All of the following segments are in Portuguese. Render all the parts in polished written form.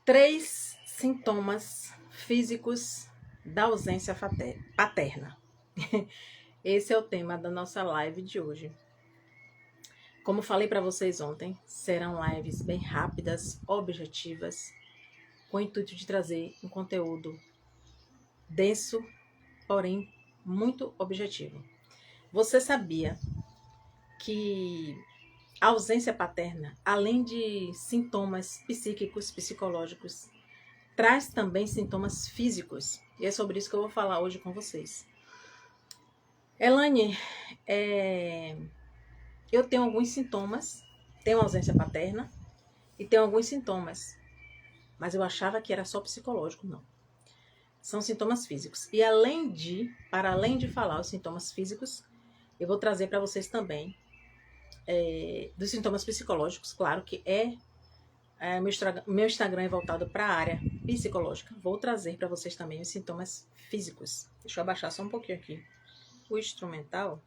3 sintomas físicos da ausência paterna. Esse é o tema da nossa live de hoje. Como falei para vocês ontem, serão lives bem rápidas, objetivas, com o intuito de trazer um conteúdo denso, porém muito objetivo. Você sabia que a ausência paterna, além de sintomas psíquicos, psicológicos, traz também sintomas físicos? E é sobre isso que eu vou falar hoje com vocês. Elaine, eu tenho alguns sintomas, tenho ausência paterna e tenho alguns sintomas, mas eu achava que era só psicológico, não. São sintomas físicos. E para além de falar os sintomas físicos, eu vou trazer para vocês também dos sintomas psicológicos, claro que meu Instagram é voltado para a área psicológica. Vou trazer para vocês também os sintomas físicos. Deixa eu abaixar só um pouquinho aqui o instrumental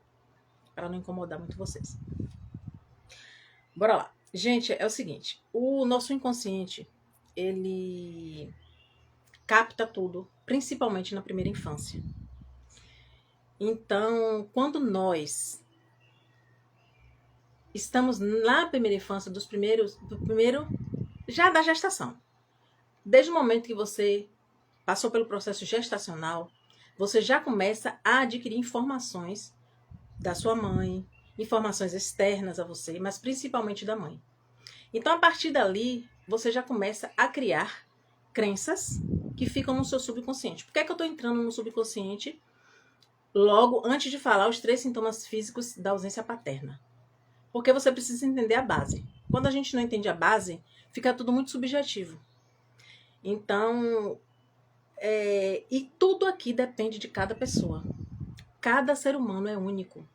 para não incomodar muito vocês. Bora lá. Gente, é o seguinte, o nosso inconsciente, ele capta tudo, principalmente na primeira infância. Então, quando nós estamos na primeira infância, do primeiro, já da gestação, desde o momento que você passou pelo processo gestacional, você já começa a adquirir informações da sua mãe, informações externas a você, mas principalmente da mãe. Então, a partir dali, você já começa a criar crenças que ficam no seu subconsciente. Por que é que eu estou entrando no subconsciente logo antes de falar os 3 sintomas físicos da ausência paterna? Porque você precisa entender a base. Quando a gente não entende a base, fica tudo muito subjetivo. Então, e tudo aqui depende de cada pessoa. Cada ser humano é único.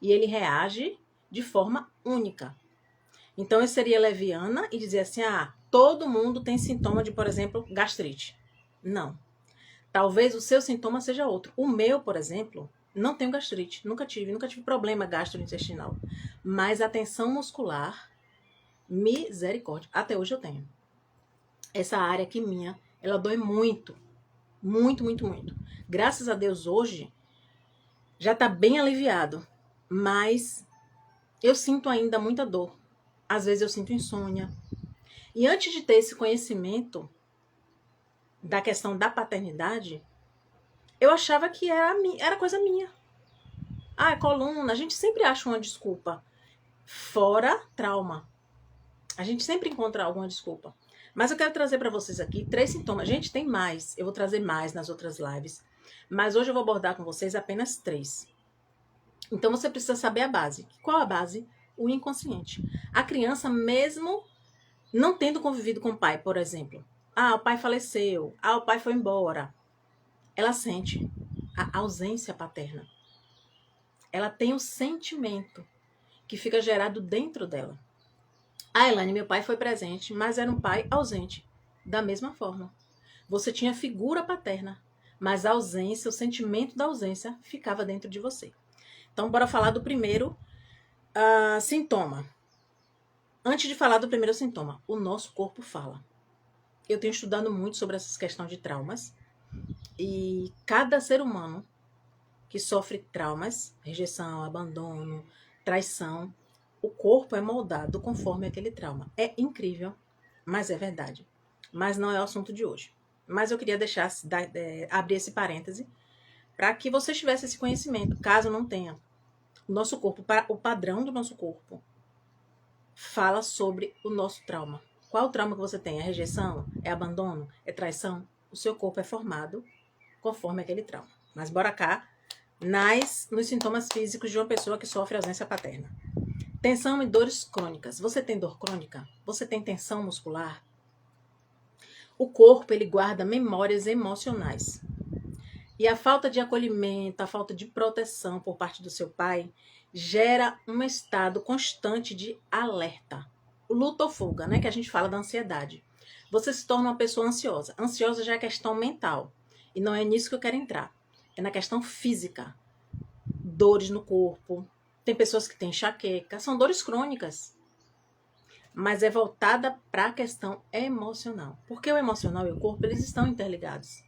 E ele reage de forma única. Então, eu seria leviana e dizer assim, todo mundo tem sintoma de, por exemplo, gastrite. Não. Talvez o seu sintoma seja outro. O meu, por exemplo, não tenho gastrite. Nunca tive problema gastrointestinal. Mas a tensão muscular, misericórdia. Até hoje eu tenho. Essa área aqui minha, ela dói muito. Muito, muito, muito. Graças a Deus, hoje, já tá bem aliviado. Mas eu sinto ainda muita dor. Às vezes eu sinto insônia. E antes de ter esse conhecimento da questão da paternidade, eu achava que era coisa minha. Coluna, a gente sempre acha uma desculpa. Fora trauma. A gente sempre encontra alguma desculpa. Mas eu quero trazer para vocês aqui 3 sintomas. Gente, tem mais. Eu vou trazer mais nas outras lives. Mas hoje eu vou abordar com vocês apenas 3. Então você precisa saber a base. Qual a base? O inconsciente. A criança, mesmo não tendo convivido com o pai, por exemplo. O pai faleceu. O pai foi embora. Ela sente a ausência paterna. Ela tem um sentimento que fica gerado dentro dela. Elaine, meu pai foi presente, mas era um pai ausente. Da mesma forma. Você tinha figura paterna, mas a ausência, o sentimento da ausência ficava dentro de você. Então, bora falar do primeiro sintoma. Antes de falar do primeiro sintoma, o nosso corpo fala. Eu tenho estudado muito sobre essa questão de traumas. E cada ser humano que sofre traumas, rejeição, abandono, traição, o corpo é moldado conforme aquele trauma. É incrível, mas é verdade. Mas não é o assunto de hoje. Mas eu queria abrir esse parêntese para que você tivesse esse conhecimento, caso não tenha. O nosso corpo, o padrão do nosso corpo, fala sobre o nosso trauma. Qual o trauma que você tem? É rejeição? É abandono? É traição? O seu corpo é formado conforme aquele trauma. Mas bora cá, nos sintomas físicos de uma pessoa que sofre ausência paterna. Tensão e dores crônicas. Você tem dor crônica? Você tem tensão muscular? O corpo, ele guarda memórias emocionais. E a falta de acolhimento, a falta de proteção por parte do seu pai gera um estado constante de alerta. O luto ou fuga, né, que a gente fala da ansiedade. Você se torna uma pessoa ansiosa. Ansiosa já é questão mental. E não é nisso que eu quero entrar. É na questão física. Dores no corpo. Tem pessoas que têm enxaqueca. São dores crônicas. mas é voltada para a questão emocional. Porque o emocional e o corpo, eles estão interligados.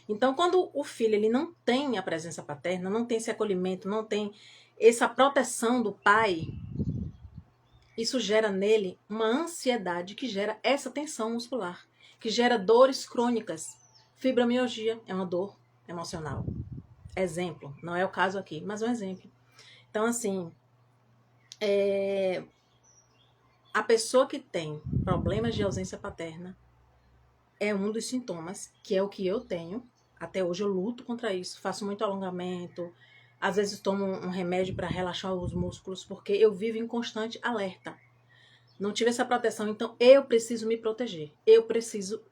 Então, quando o filho ele não tem a presença paterna, não tem esse acolhimento, não tem essa proteção do pai, isso gera nele uma ansiedade que gera essa tensão muscular, que gera dores crônicas. Fibromialgia é uma dor emocional. Exemplo, não é o caso aqui, mas um exemplo. Então, assim, a pessoa que tem problemas de ausência paterna é um dos sintomas, que é o que eu tenho. Até hoje eu luto contra isso, faço muito alongamento, às vezes tomo um remédio para relaxar os músculos, porque eu vivo em constante alerta. Não tive essa proteção, então eu preciso me proteger. Eu preciso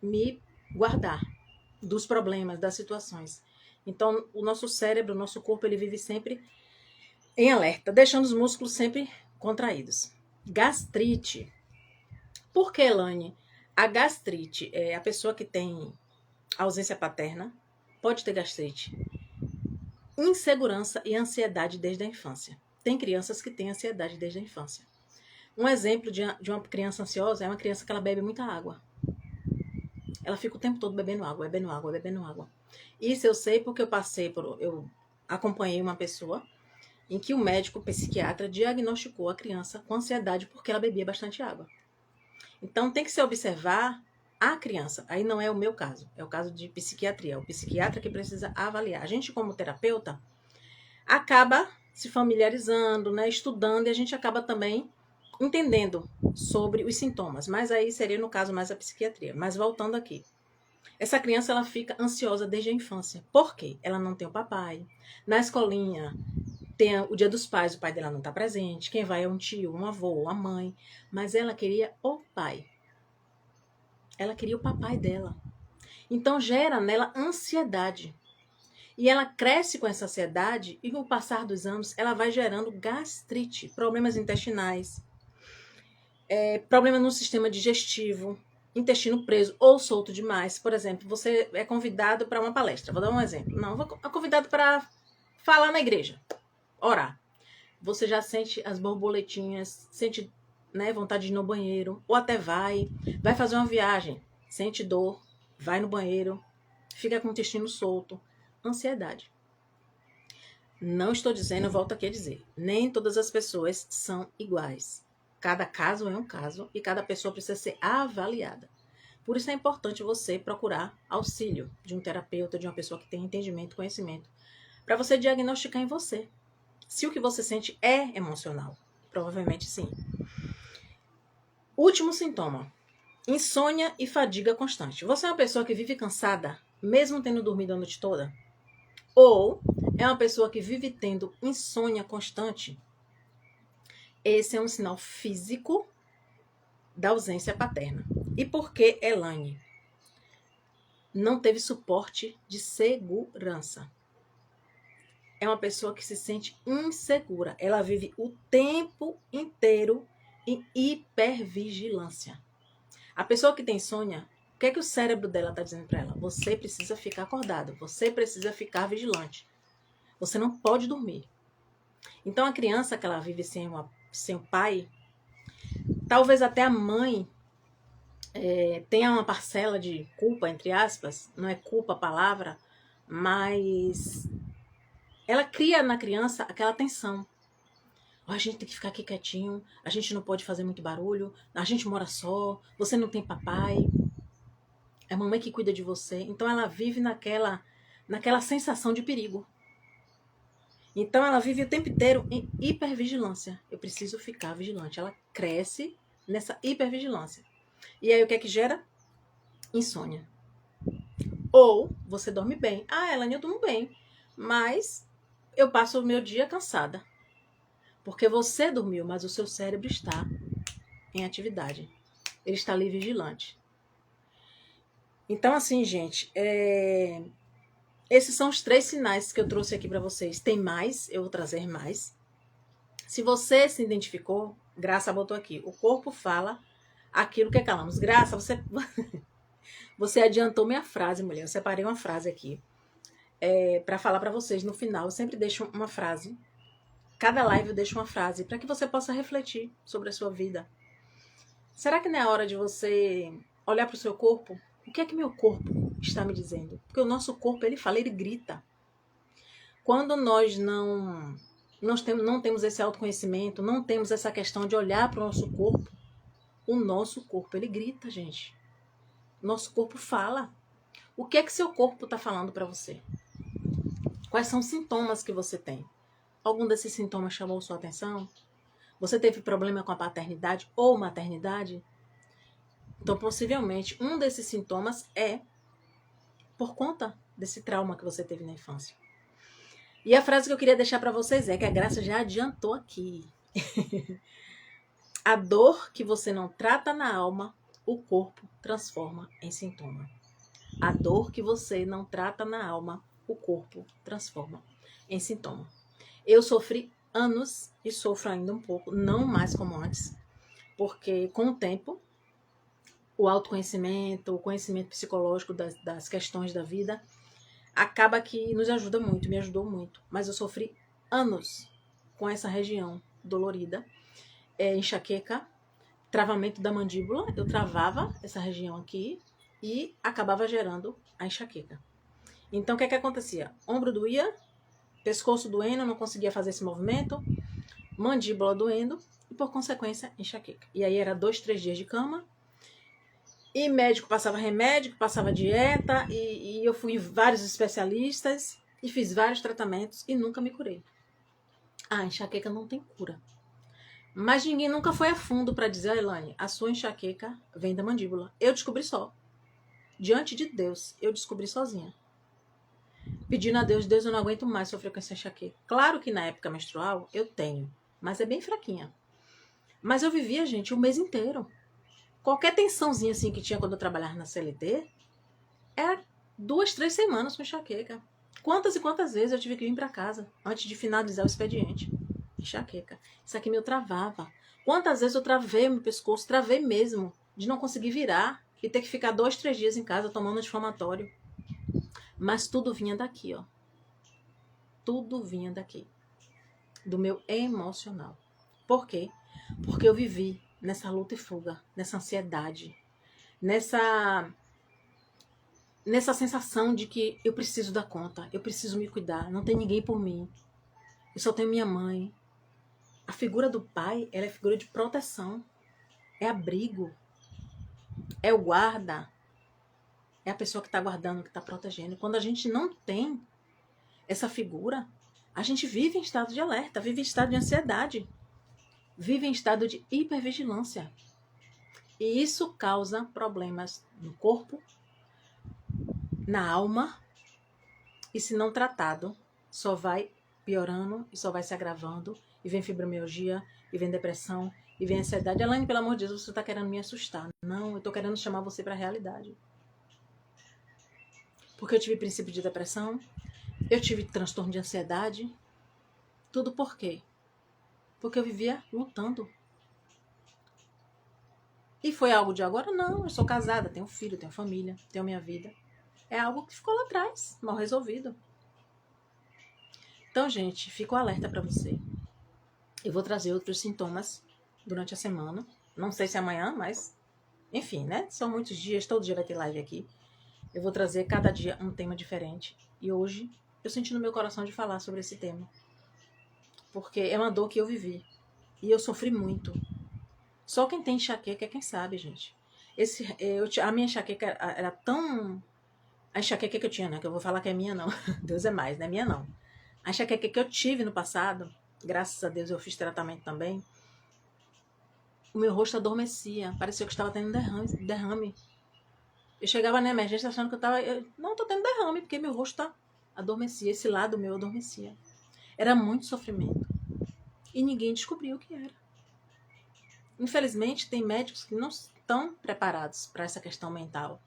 me guardar dos problemas, das situações. Então, o nosso cérebro, o nosso corpo, ele vive sempre em alerta, deixando os músculos sempre contraídos. Gastrite. Por que, Elaine? A gastrite é a pessoa que tem ausência paterna, pode ter gastrite. Insegurança e ansiedade desde a infância. Tem crianças que têm ansiedade desde a infância. Um exemplo de uma criança ansiosa é uma criança que ela bebe muita água. Ela fica o tempo todo bebendo água, bebendo água, bebendo água. Isso eu sei porque eu acompanhei uma pessoa em que o médico psiquiatra diagnosticou a criança com ansiedade porque ela bebia bastante água. Então tem que se observar a criança. Aí não é o meu caso, é o caso de psiquiatria, é o psiquiatra que precisa avaliar. A gente, como terapeuta, acaba se familiarizando, né, estudando, e a gente acaba também entendendo sobre os sintomas, mas aí seria no caso mais a psiquiatria. Mas voltando aqui, essa criança ela fica ansiosa desde a infância. Por quê? Ela não tem o papai. Na escolinha tem o dia dos pais, o pai dela não está presente. Quem vai é um tio, um avô, uma mãe. Mas ela queria o pai. Ela queria o papai dela. Então gera nela ansiedade. E ela cresce com essa ansiedade e com o passar dos anos ela vai gerando gastrite, problemas intestinais, problema no sistema digestivo, intestino preso ou solto demais. Por exemplo, você é convidado para uma palestra. Vou dar um exemplo. Não, é convidado para falar na igreja, orar. Você já sente as borboletinhas, sente, né, vontade de ir no banheiro, ou até vai fazer uma viagem, sente dor, vai no banheiro, fica com o intestino solto. Ansiedade. Não estou dizendo, eu volto aqui a dizer, nem todas as pessoas são iguais. Cada caso é um caso e cada pessoa precisa ser avaliada. Por isso é importante você procurar auxílio de um terapeuta, de uma pessoa que tem entendimento, conhecimento, para você diagnosticar em você se o que você sente é emocional. Provavelmente sim. Último sintoma: insônia e fadiga constante. Você é uma pessoa que vive cansada, mesmo tendo dormido a noite toda? Ou é uma pessoa que vive tendo insônia constante? Esse é um sinal físico da ausência paterna. E por que Elaine não teve suporte de segurança? É uma pessoa que se sente insegura. Ela vive o tempo inteiro em hipervigilância. A pessoa que tem insônia, o que é que o cérebro dela está dizendo para ela? Você precisa ficar acordado, você precisa ficar vigilante. Você não pode dormir. Então a criança que ela vive sem o pai, talvez até a mãe tenha uma parcela de culpa, entre aspas, não é culpa a palavra, mas ela cria na criança aquela tensão. A gente tem que ficar aqui quietinho, a gente não pode fazer muito barulho, a gente mora só, você não tem papai, é a mamãe que cuida de você. Então ela vive naquela sensação de perigo. Então ela vive o tempo inteiro em hipervigilância. Eu preciso ficar vigilante. Ela cresce nessa hipervigilância. E aí o que é que gera? Insônia. Ou você dorme bem. Ah, Elaine, eu durmo bem, mas eu passo o meu dia cansada. Porque você dormiu, mas o seu cérebro está em atividade. Ele está ali vigilante. Então, assim, gente, esses são os 3 sinais que eu trouxe aqui para vocês. Tem mais, eu vou trazer mais. Se você se identificou, Graça botou aqui. O corpo fala aquilo que calamos. Graça, você adiantou minha frase, mulher. Eu separei uma frase aqui para falar para vocês no final. Eu sempre deixo uma frase. Cada live eu deixo uma frase para que você possa refletir sobre a sua vida. Será que não é hora de você olhar para o seu corpo? O que é que meu corpo está me dizendo? Porque o nosso corpo, ele fala, ele grita. Quando nós não temos esse autoconhecimento, não temos essa questão de olhar para o nosso corpo, ele grita, gente. Nosso corpo fala. O que é que seu corpo está falando para você? Quais são os sintomas que você tem? Algum desses sintomas chamou sua atenção? Você teve problema com a paternidade ou maternidade? Então, possivelmente, um desses sintomas é por conta desse trauma que você teve na infância. E a frase que eu queria deixar para vocês é que a Graça já adiantou aqui. A dor que você não trata na alma, o corpo transforma em sintoma. A dor que você não trata na alma, o corpo transforma em sintoma. Eu sofri anos e sofro ainda um pouco, não mais como antes, porque com o tempo, o autoconhecimento, o conhecimento psicológico das questões da vida, acaba que nos ajuda muito, me ajudou muito. Mas eu sofri anos com essa região dolorida, enxaqueca, travamento da mandíbula, eu travava essa região aqui e acabava gerando a enxaqueca. Então, o que é que acontecia? Ombro doía, pescoço doendo, não conseguia fazer esse movimento, mandíbula doendo e, por consequência, enxaqueca. E aí era 2, 3 dias de cama e médico passava remédio, passava dieta e eu fui em vários especialistas e fiz vários tratamentos e nunca me curei. A enxaqueca não tem cura. Mas ninguém nunca foi a fundo para dizer, Elaine, a sua enxaqueca vem da mandíbula. Eu descobri só. Diante de Deus, eu descobri sozinha. Pedindo a Deus, Deus, eu não aguento mais sofrer com essa enxaqueca. Claro que na época menstrual eu tenho, mas é bem fraquinha. Mas eu vivia, gente, o mês inteiro. Qualquer tensãozinha assim que tinha quando eu trabalhava na CLT, era 2, 3 semanas com enxaqueca. Quantas e quantas vezes eu tive que vir para casa antes de finalizar o expediente? Enxaqueca. Isso aqui me travava. Quantas vezes eu travei o meu pescoço, travei mesmo, de não conseguir virar e ter que ficar 2, 3 dias em casa tomando anti-inflamatório. Mas tudo vinha daqui, ó. Tudo vinha daqui. Do meu emocional. Por quê? Porque eu vivi nessa luta e fuga, nessa ansiedade, nessa sensação de que eu preciso dar conta, eu preciso me cuidar, não tem ninguém por mim. Eu só tenho minha mãe. A figura do pai, ela é figura de proteção. É abrigo. É o guarda. É a pessoa que está guardando, que está protegendo. Quando a gente não tem essa figura, a gente vive em estado de alerta, vive em estado de ansiedade, vive em estado de hipervigilância. E isso causa problemas no corpo, na alma, e se não tratado, só vai piorando e só vai se agravando, e vem fibromialgia, e vem depressão, e vem ansiedade. Elaine, pelo amor de Deus, você está querendo me assustar. Não, eu estou querendo chamar você para a realidade. Porque eu tive princípio de depressão, eu tive transtorno de ansiedade. Tudo por quê? Porque eu vivia lutando. E foi algo de agora? Não, eu sou casada, tenho filho, tenho família, tenho minha vida. É algo que ficou lá atrás, mal resolvido. Então, gente, fico alerta para você. Eu vou trazer outros sintomas durante a semana. Não sei se amanhã, mas enfim, né? São muitos dias, todo dia vai ter live aqui. Eu vou trazer cada dia um tema diferente. E hoje eu senti no meu coração de falar sobre esse tema. Porque é uma dor que eu vivi. E eu sofri muito. Só quem tem enxaqueca é quem sabe, gente. A minha enxaqueca era tão... A enxaqueca que eu tinha, né? Que eu vou falar que é minha, não. Deus é mais, não é minha, não. A enxaqueca que eu tive no passado, graças a Deus eu fiz tratamento também, o meu rosto adormecia. Parecia que eu estava tendo derrame. Eu chegava na emergência achando que eu estava... Não, tô tendo derrame, porque meu rosto adormecia. Esse lado meu adormecia. Era muito sofrimento. E ninguém descobriu o que era. Infelizmente, tem médicos que não estão preparados para essa questão mental.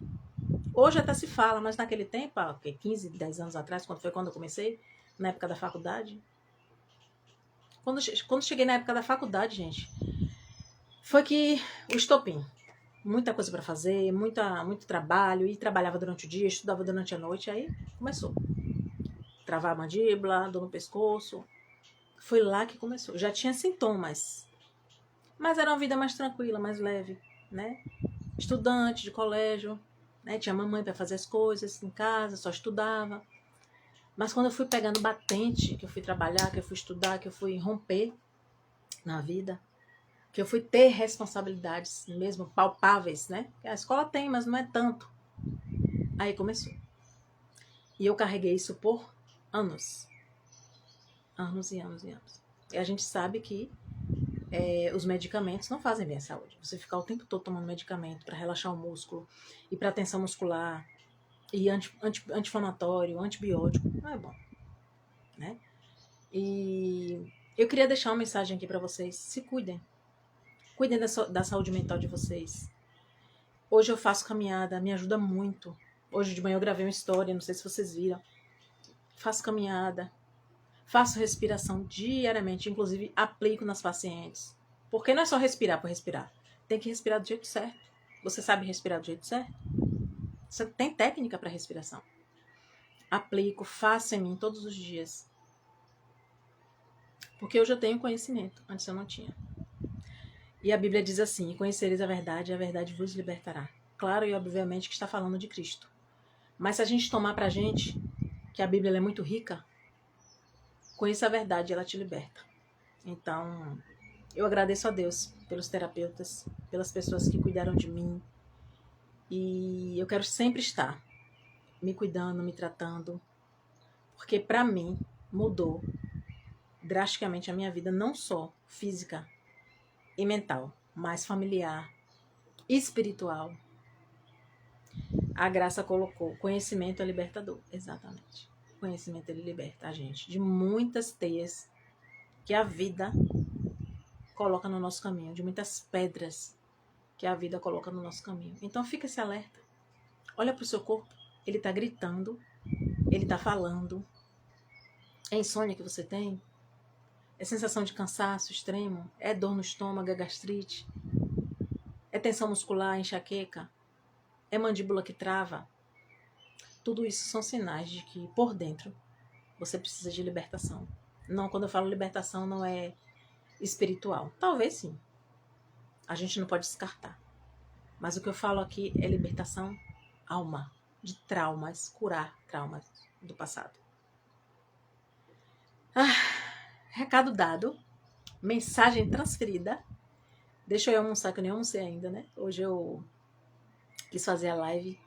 Hoje até se fala, mas naquele tempo, 15, 10 anos atrás, quando eu comecei, na época da faculdade. Quando cheguei na época da faculdade, gente, foi que o estopim. Muita coisa para fazer, muito trabalho, e trabalhava durante o dia, estudava durante a noite, aí começou. Travar a mandíbula, dor no pescoço. Foi lá que começou. Já tinha sintomas, mas era uma vida mais tranquila, mais leve. né? Estudante de colégio, né? Tinha mamãe para fazer as coisas em casa, só estudava. Mas quando eu fui pegando batente, que eu fui trabalhar, que eu fui estudar, que eu fui romper na vida, que eu fui ter responsabilidades mesmo palpáveis, né? A escola tem, mas não é tanto. Aí começou. E eu carreguei isso por anos. Anos e anos e anos. E a gente sabe que os medicamentos não fazem bem à saúde. Você ficar o tempo todo tomando medicamento para relaxar o músculo e para tensão muscular e anti-inflamatório, antibiótico, não é bom, né? E eu queria deixar uma mensagem aqui para vocês. Se cuidem. Cuidem da saúde mental de vocês. Hoje eu faço caminhada, me ajuda muito. Hoje de manhã eu gravei uma história, não sei se vocês viram. Faço caminhada, faço respiração diariamente, inclusive aplico nas pacientes. Porque não é só respirar por respirar. Tem que respirar do jeito certo. Você sabe respirar do jeito certo? Você tem técnica para respiração. Aplico, faço em mim todos os dias. Porque hoje eu tenho conhecimento, antes eu não tinha. E a Bíblia diz assim: conhecereis a verdade vos libertará. Claro e obviamente que está falando de Cristo. Mas se a gente tomar pra gente que a Bíblia é muito rica, conheça a verdade e ela te liberta. Então, eu agradeço a Deus pelos terapeutas, pelas pessoas que cuidaram de mim. E eu quero sempre estar me cuidando, me tratando, porque pra mim mudou drasticamente a minha vida, não só física e mental, mas familiar, espiritual. A graça colocou: conhecimento é libertador. Exatamente. Conhecimento ele liberta a gente de muitas teias que a vida coloca no nosso caminho, de muitas pedras que a vida coloca no nosso caminho. Então fica esse alerta. Olha pro seu corpo. Ele tá gritando. Ele tá falando. É insônia que você tem? É sensação de cansaço extremo? É dor no estômago? É gastrite? É tensão muscular? Enxaqueca? É mandíbula que trava? Tudo isso são sinais de que por dentro você precisa de libertação. Não, quando eu falo libertação, não é espiritual. Talvez sim. A gente não pode descartar. Mas o que eu falo aqui é libertação alma, de traumas, curar traumas do passado. Recado dado, mensagem transferida. Deixa eu almoçar, que eu nem almocei ainda, né? Hoje eu quis fazer a live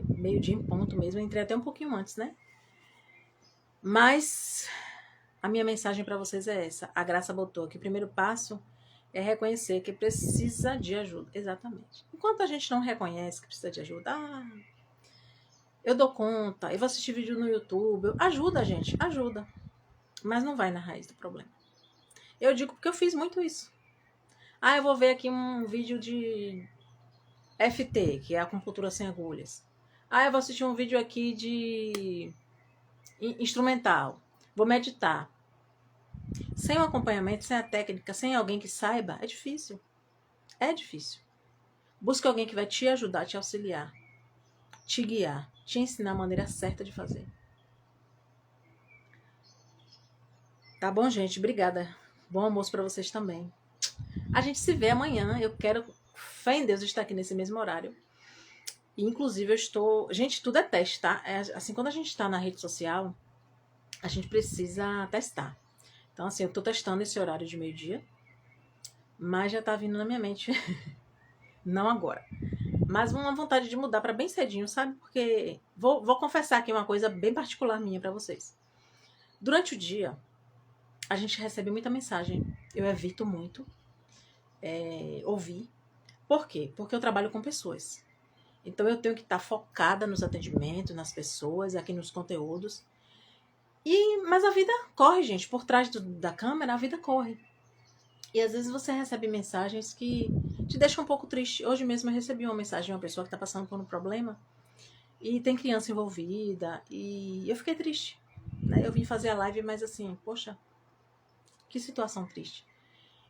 meio-dia em ponto mesmo. Eu entrei até um pouquinho antes, né? Mas a minha mensagem para vocês é essa. A Graça botou que o primeiro passo é reconhecer que precisa de ajuda. Exatamente. Enquanto a gente não reconhece que precisa de ajuda, eu dou conta, eu vou assistir vídeo no YouTube. Ajuda, gente, ajuda. Mas não vai na raiz do problema. Eu digo porque eu fiz muito isso. Eu vou ver aqui um vídeo de FT, que é acupuntura sem agulhas. Eu vou assistir um vídeo aqui de instrumental. Vou meditar. Sem o acompanhamento, sem a técnica, sem alguém que saiba, é difícil. É difícil. Busque alguém que vai te ajudar, te auxiliar, te guiar, te ensinar a maneira certa de fazer. Tá bom, gente? Obrigada. Bom almoço para vocês também. A gente se vê amanhã. Eu quero, fé em Deus, estar aqui nesse mesmo horário. E, inclusive, eu estou... Gente, tudo é teste, tá? Assim, quando a gente está na rede social, a gente precisa testar. Então, assim, eu tô testando esse horário de meio-dia, mas já tá vindo na minha mente. Não agora. Mas uma vontade de mudar para bem cedinho, sabe? Porque vou confessar aqui uma coisa bem particular minha para vocês. Durante o dia, a gente recebe muita mensagem. Eu evito muito ouvir. Por quê? Porque eu trabalho com pessoas. Então eu tenho que estar focada nos atendimentos, nas pessoas, aqui nos conteúdos. Mas a vida corre, gente. Por trás da câmera, a vida corre. E às vezes você recebe mensagens que te deixam um pouco triste. Hoje mesmo eu recebi uma mensagem de uma pessoa que está passando por um problema e tem criança envolvida e eu fiquei triste. Né? Eu vim fazer a live, mas assim, poxa, que situação triste.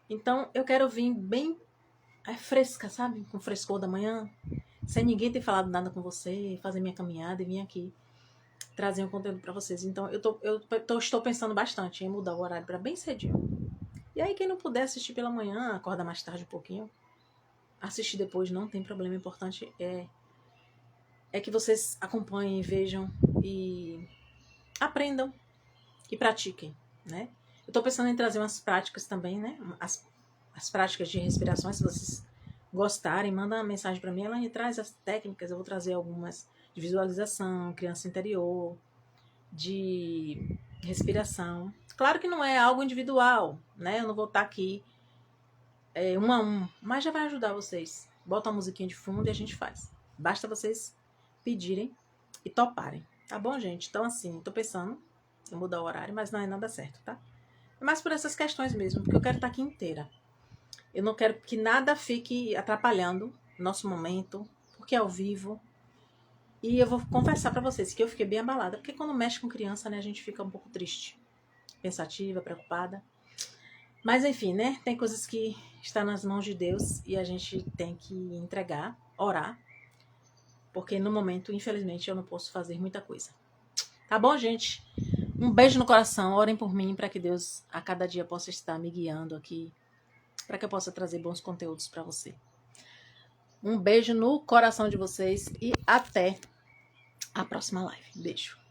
Então eu quero vir bem fresca, sabe? Com frescor da manhã, sem ninguém ter falado nada com você, fazer minha caminhada e vir aqui trazer um conteúdo para vocês. Então estou pensando bastante em mudar o horário para bem cedinho. E aí quem não puder assistir pela manhã, acorda mais tarde um pouquinho. assistir depois não tem problema. O importante é que vocês acompanhem, vejam e aprendam e pratiquem, né? Eu tô pensando em trazer umas práticas também, né? As práticas de respiração, se vocês gostarem, manda uma mensagem para mim, ela traz as técnicas, eu vou trazer algumas de visualização, criança interior, de respiração. Claro que não é algo individual, né? Eu não vou estar aqui um a um, mas já vai ajudar vocês. Bota uma musiquinha de fundo e a gente faz. Basta vocês pedirem e toparem. Tá bom, gente? Então, assim, tô pensando em mudar o horário, mas não é nada certo, tá? É mais por essas questões mesmo, porque eu quero estar aqui inteira. Eu não quero que nada fique atrapalhando o nosso momento, porque é ao vivo. E eu vou confessar pra vocês que eu fiquei bem abalada, porque quando mexe com criança, né, a gente fica um pouco triste, pensativa, preocupada. Mas enfim, né, tem coisas que estão nas mãos de Deus e a gente tem que entregar, orar, porque no momento, infelizmente, eu não posso fazer muita coisa. Tá bom, gente? Um beijo no coração, orem por mim para que Deus a cada dia possa estar me guiando aqui, para que eu possa trazer bons conteúdos para você. Um beijo no coração de vocês e até a próxima live. Beijo.